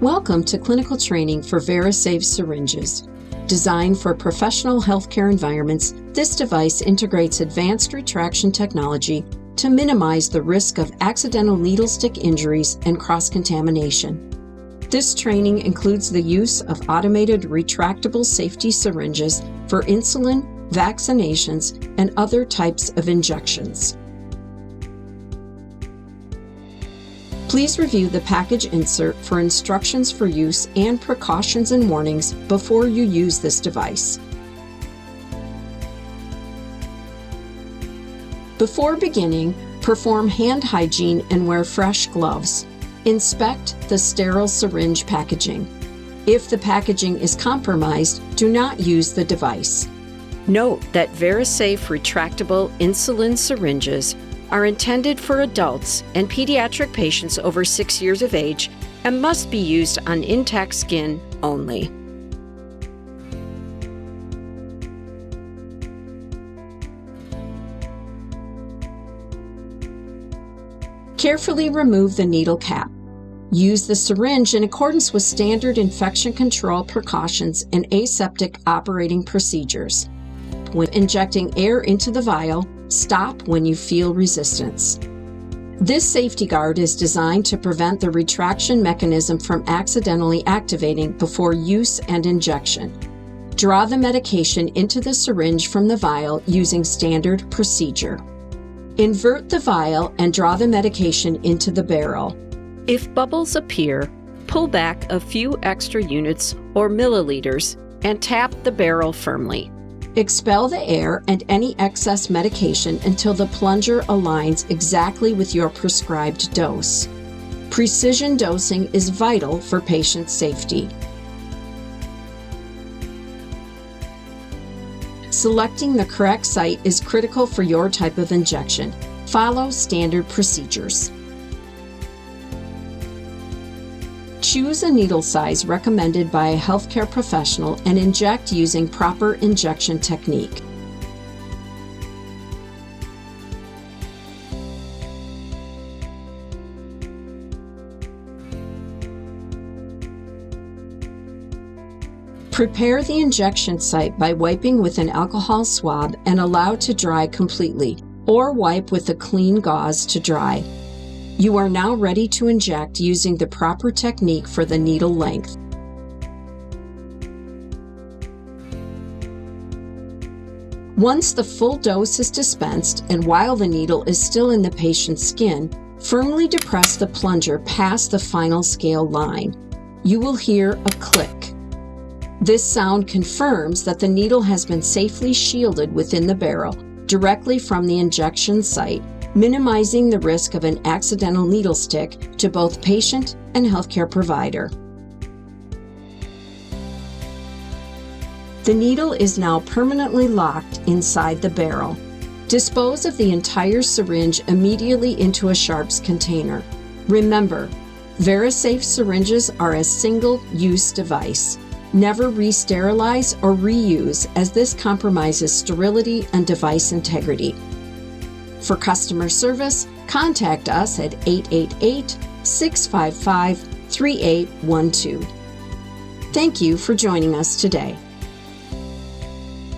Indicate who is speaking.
Speaker 1: Welcome to clinical training for Verisafe syringes. Designed for professional healthcare environments, this device integrates advanced retraction technology to minimize the risk of accidental needle stick injuries and cross-contamination. This training includes the use of automated retractable safety syringes for insulin, vaccinations, and other types of injections. Please review the package insert for instructions for use and precautions and warnings before you use this device. Before beginning, perform hand hygiene and wear fresh gloves. Inspect the sterile syringe packaging. If the packaging is compromised, do not use the device. Note that Verisafe retractable insulin syringes are intended for adults and pediatric patients over 6 years of age and must be used on intact skin only. Carefully remove the needle cap. Use the syringe in accordance with standard infection control precautions and aseptic operating procedures. When injecting air into the vial, stop when you feel resistance. This safety guard is designed to prevent the retraction mechanism from accidentally activating before use and injection. Draw the medication into the syringe from the vial using standard procedure. Invert the vial and draw the medication into the barrel. If bubbles appear, pull back a few extra units or milliliters and tap the barrel firmly. Expel the air and any excess medication until the plunger aligns exactly with your prescribed dose. Precision dosing is vital for patient safety. Selecting the correct site is critical for your type of injection. Follow standard procedures. Choose a needle size recommended by a healthcare professional and inject using proper injection technique. Prepare the injection site by wiping with an alcohol swab and allow to dry completely, or wipe with a clean gauze to dry. You are now ready to inject using the proper technique for the needle length. Once the full dose is dispensed and while the needle is still in the patient's skin, firmly depress the plunger past the final scale line. You will hear a click. This sound confirms that the needle has been safely shielded within the barrel, directly from the injection site, minimizing the risk of an accidental needle stick to both patient and healthcare provider. The needle is now permanently locked inside the barrel. Dispose of the entire syringe immediately into a sharps container. Remember, Verisafe syringes are a single-use device. Never re-sterilize or reuse, as this compromises sterility and device integrity. For customer service, contact us at 888-655-3812. Thank you for joining us today.